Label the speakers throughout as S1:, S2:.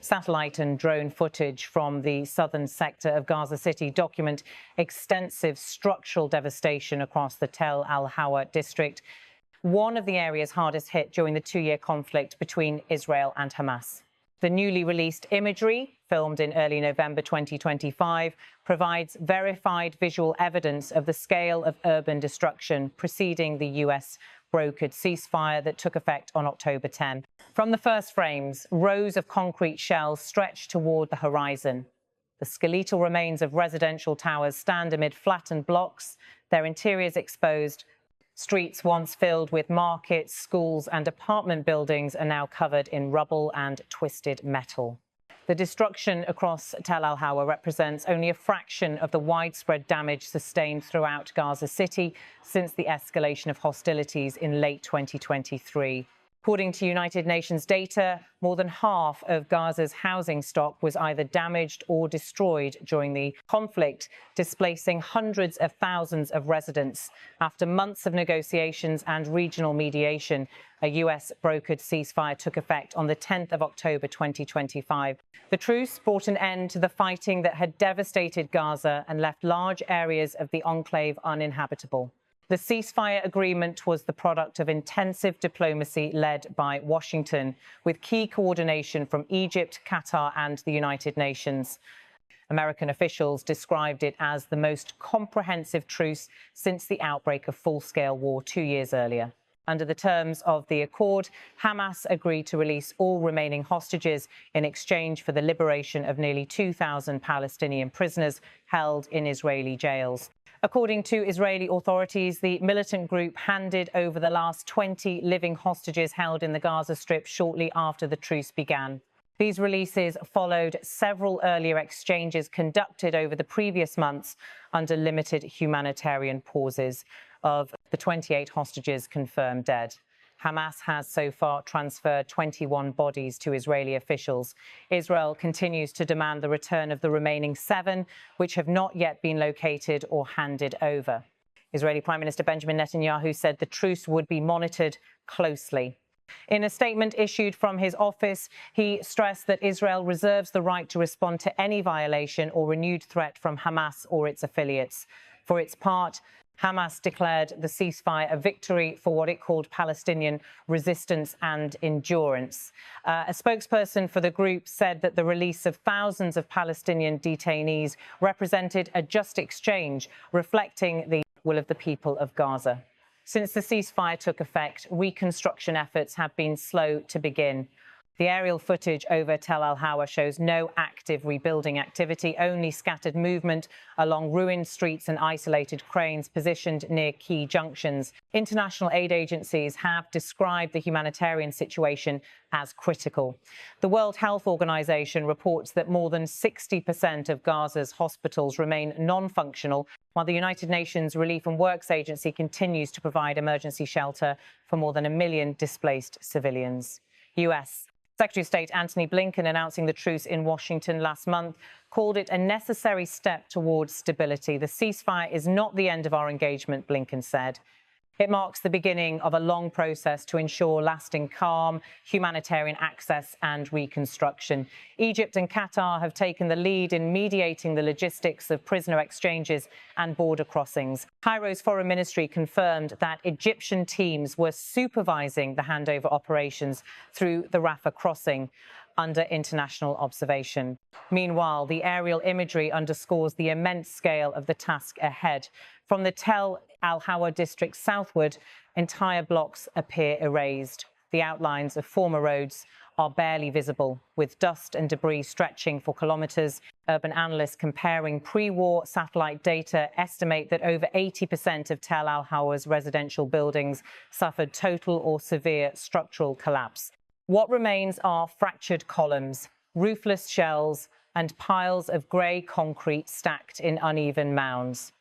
S1: Satellite and drone footage from the southern sector of Gaza City document extensive structural devastation across the Tel al-Hawa district, one of the areas hardest hit during the two-year conflict between Israel and Hamas. The newly released imagery, filmed in early November 2025, provides verified visual evidence of the scale of urban destruction preceding the US-brokered ceasefire that took effect on October 10. From the first frames, rows of concrete shells stretch toward the horizon. The skeletal remains of residential towers stand amid flattened blocks, their interiors exposed. Streets once filled with markets, schools and apartment buildings are now covered in rubble and twisted metal. The destruction across Tel al-Hawa represents only a fraction of the widespread damage sustained throughout Gaza City since the escalation of hostilities in late 2023. According to United Nations data, more than half of Gaza's housing stock was either damaged or destroyed during the conflict, displacing hundreds of thousands of residents. After months of negotiations and regional mediation, a US-brokered ceasefire took effect on the 10th of October 2025. The truce brought an end to the fighting that had devastated Gaza and left large areas of the enclave uninhabitable. The ceasefire agreement was the product of intensive diplomacy led by Washington, with key coordination from Egypt, Qatar and the United Nations. American officials described it as the most comprehensive truce since the outbreak of full-scale war 2 years earlier. Under the terms of the accord, Hamas agreed to release all remaining hostages in exchange for the liberation of nearly 2,000 Palestinian prisoners held in Israeli jails. According to Israeli authorities, the militant group handed over the last 20 living hostages held in the Gaza Strip shortly after the truce began. These releases followed several earlier exchanges conducted over the previous months under limited humanitarian pauses. Of the 28 hostages confirmed dead, Hamas has so far transferred 21 bodies to Israeli officials. Israel continues to demand the return of the remaining 7, which have not yet been located or handed over. Israeli Prime Minister Benjamin Netanyahu said the truce would be monitored closely. In a statement issued from his office, he stressed that Israel reserves the right to respond to any violation or renewed threat from Hamas or its affiliates. For its part, Hamas declared the ceasefire a victory for what it called Palestinian resistance and endurance. A spokesperson for the group said that the release of thousands of Palestinian detainees represented a just exchange, reflecting the will of the people of Gaza. Since the ceasefire took effect, reconstruction efforts have been slow to begin. The aerial footage over Tel al-Hawa shows no active rebuilding activity, only scattered movement along ruined streets and isolated cranes positioned near key junctions. International aid agencies have described the humanitarian situation as critical. The World Health Organization reports that more than 60% of Gaza's hospitals remain non-functional, while the United Nations Relief and Works Agency continues to provide emergency shelter for more than 1 million displaced civilians. US Secretary of State Antony Blinken, announcing the truce in Washington last month, called it a necessary step towards stability. The ceasefire is not the end of our engagement, Blinken said. It marks the beginning of a long process to ensure lasting calm, humanitarian access and reconstruction. Egypt and Qatar have taken the lead in mediating the logistics of prisoner exchanges and border crossings. Cairo's foreign ministry confirmed that Egyptian teams were supervising the handover operations through the Rafah crossing under international observation. Meanwhile, the aerial imagery underscores the immense scale of the task ahead. From the Tel al-Hawa district southward, entire blocks appear erased. The outlines of former roads are barely visible, with dust and debris stretching for kilometres. Urban analysts comparing pre-war satellite data estimate that over 80% of Tel al-Hawa's residential buildings suffered total or severe structural collapse. What remains are fractured columns, roofless shells, and piles of grey concrete stacked in uneven mounds.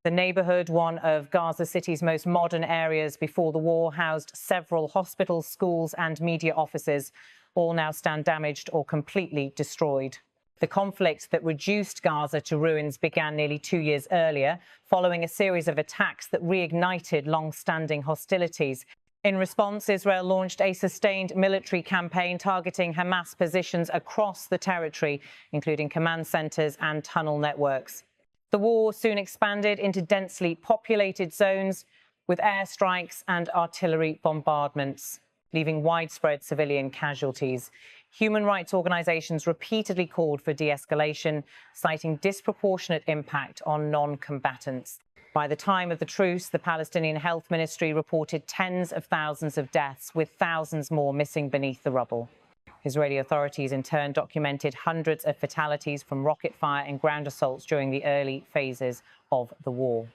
S1: The neighbourhood, one of Gaza City's most modern areas before the war, housed several hospitals, schools and media offices. All now stand damaged or completely destroyed. The conflict that reduced Gaza to ruins began nearly 2 years earlier, following a series of attacks that reignited long-standing hostilities. In response, Israel launched a sustained military campaign targeting Hamas positions across the territory, including command centers and tunnel networks. The war soon expanded into densely populated zones with airstrikes and artillery bombardments, leaving widespread civilian casualties. Human rights organizations repeatedly called for de-escalation, citing disproportionate impact on non-combatants. By the time of the truce, the Palestinian Health Ministry reported tens of thousands of deaths, with thousands more missing beneath the rubble. Israeli authorities in turn documented hundreds of fatalities from rocket fire and ground assaults during the early phases of the war.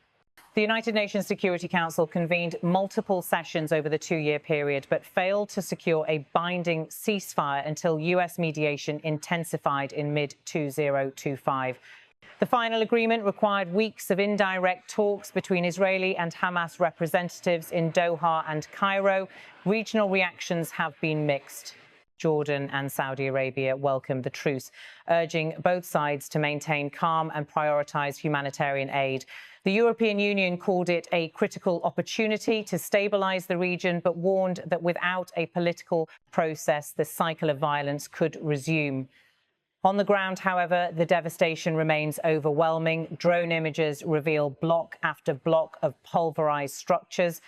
S1: The United Nations Security Council convened multiple sessions over the two-year period, but failed to secure a binding ceasefire until US mediation intensified in mid-2025. The final agreement required weeks of indirect talks between Israeli and Hamas representatives in Doha and Cairo. Regional reactions have been mixed. Jordan and Saudi Arabia welcomed the truce, urging both sides to maintain calm and prioritize humanitarian aid. The European Union called it a critical opportunity to stabilize the region, but warned that without a political process, the cycle of violence could resume. On the ground, however, the devastation remains overwhelming. Drone images reveal block after block of pulverized structures.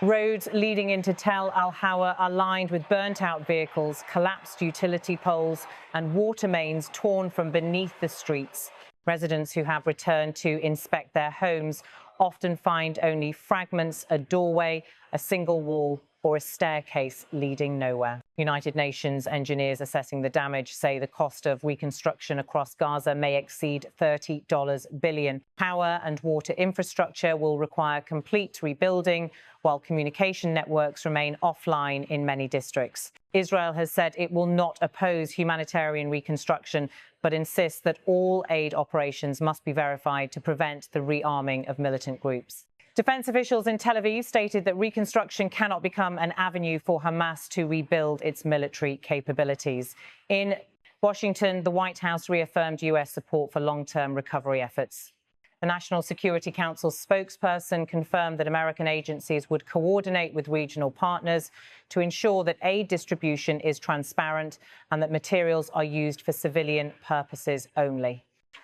S1: Roads leading into Tel al-Hawa are lined with burnt-out vehicles, collapsed utility poles, and water mains torn from beneath the streets. Residents who have returned to inspect their homes often find only fragments, a doorway, a single wall, or a staircase leading nowhere. United Nations engineers assessing the damage say the cost of reconstruction across Gaza may exceed $30 billion. Power and water infrastructure will require complete rebuilding, while communication networks remain offline in many districts. Israel has said it will not oppose humanitarian reconstruction, but insists that all aid operations must be verified to prevent the rearming of militant groups. Defense officials in Tel Aviv stated that reconstruction cannot become an avenue for Hamas to rebuild its military capabilities. In Washington, the White House reaffirmed U.S. support for long-term recovery efforts. The National Security Council spokesperson confirmed that American agencies would coordinate with regional partners to ensure that aid distribution is transparent and that materials are used for civilian purposes only.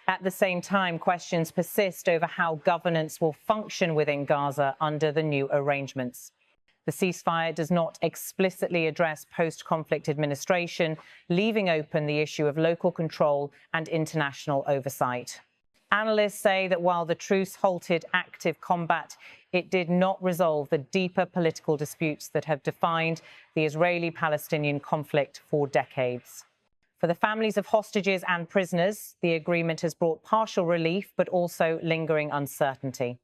S1: At the same time, questions persist over how governance will function within Gaza under the new arrangements. The ceasefire does not explicitly address post-conflict administration, leaving open the issue of local control and international oversight. Analysts say that while the truce halted active combat, it did not resolve the deeper political disputes that have defined the Israeli-Palestinian conflict for decades. For the families of hostages and prisoners, the agreement has brought partial relief, but also lingering uncertainty.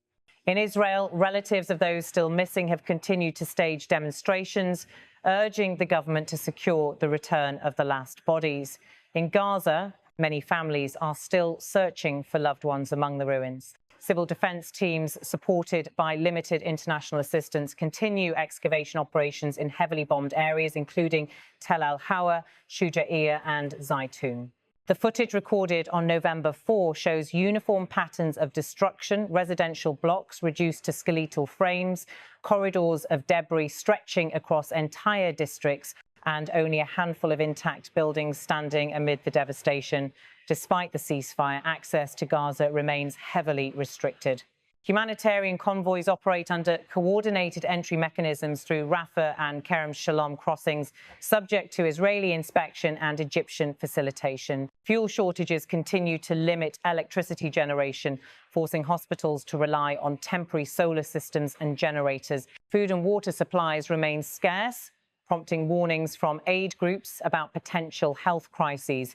S1: In Israel, relatives of those still missing have continued to stage demonstrations, urging the government to secure the return of the last bodies. In Gaza, many families are still searching for loved ones among the ruins. Civil defense teams, supported by limited international assistance, continue excavation operations in heavily bombed areas, including Tel al-Hawa, Shuja'iyya and Zaytun. The footage recorded on November 4 shows uniform patterns of destruction, residential blocks reduced to skeletal frames, corridors of debris stretching across entire districts, and only a handful of intact buildings standing amid the devastation. Despite the ceasefire, access to Gaza remains heavily restricted. Humanitarian convoys operate under coordinated entry mechanisms through Rafah and Kerem Shalom crossings, subject to Israeli inspection and Egyptian facilitation. Fuel shortages continue to limit electricity generation, forcing hospitals to rely on temporary solar systems and generators. Food and water supplies remain scarce, prompting warnings from aid groups about potential health crises.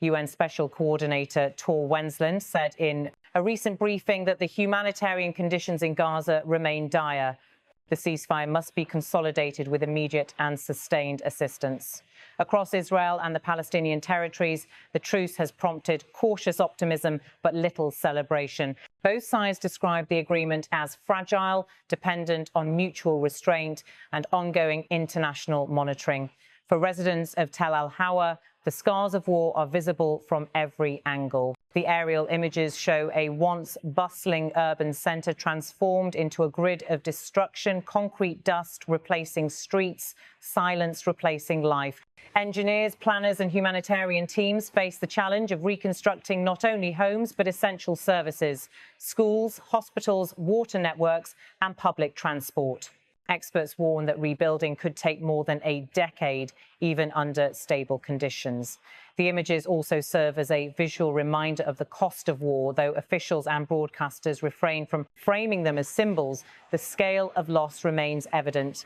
S1: UN Special Coordinator Tor Wensland said in a recent briefing that the humanitarian conditions in Gaza remain dire. The ceasefire must be consolidated with immediate and sustained assistance. Across Israel and the Palestinian territories, the truce has prompted cautious optimism but little celebration. Both sides describe the agreement as fragile, dependent on mutual restraint and ongoing international monitoring. For residents of Tel al-Hawa, the scars of war are visible from every angle. The aerial images show a once bustling urban centre transformed into a grid of destruction, concrete dust replacing streets, silence replacing life. Engineers, planners and humanitarian teams face the challenge of reconstructing not only homes but essential services, schools, hospitals, water networks and public transport. Experts warn that rebuilding could take more than a decade, even under stable conditions. The images also serve as a visual reminder of the cost of war, though officials and broadcasters refrain from framing them as symbols. The scale of loss remains evident.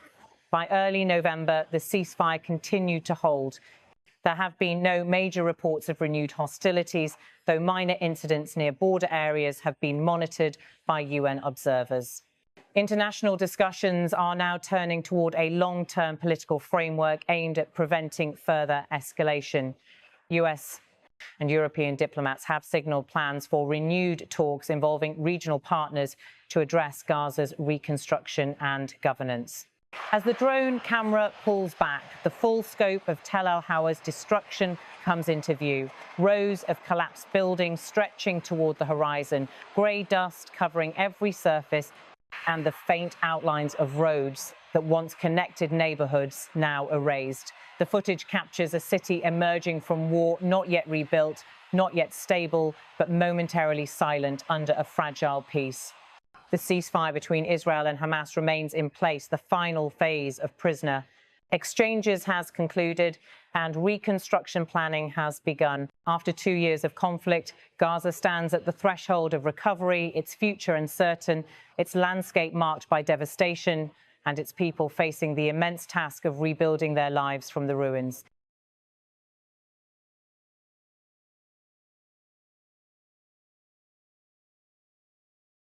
S1: By early November, the ceasefire continued to hold. There have been no major reports of renewed hostilities, though minor incidents near border areas have been monitored by UN observers. International discussions are now turning toward a long-term political framework aimed at preventing further escalation. US and European diplomats have signalled plans for renewed talks involving regional partners to address Gaza's reconstruction and governance. As the drone camera pulls back, the full scope of Tel al-Hawa's destruction comes into view. Rows of collapsed buildings stretching toward the horizon, grey dust covering every surface, and the faint outlines of roads that once connected neighbourhoods now erased. The footage captures a city emerging from war, not yet rebuilt, not yet stable, but momentarily silent under a fragile peace. The ceasefire between Israel and Hamas remains in place, the final phase of prisoner exchanges has concluded and reconstruction planning has begun. After 2 years of conflict, Gaza stands at the threshold of recovery, its future uncertain, its landscape marked by devastation, and its people facing the immense task of rebuilding their lives from the ruins.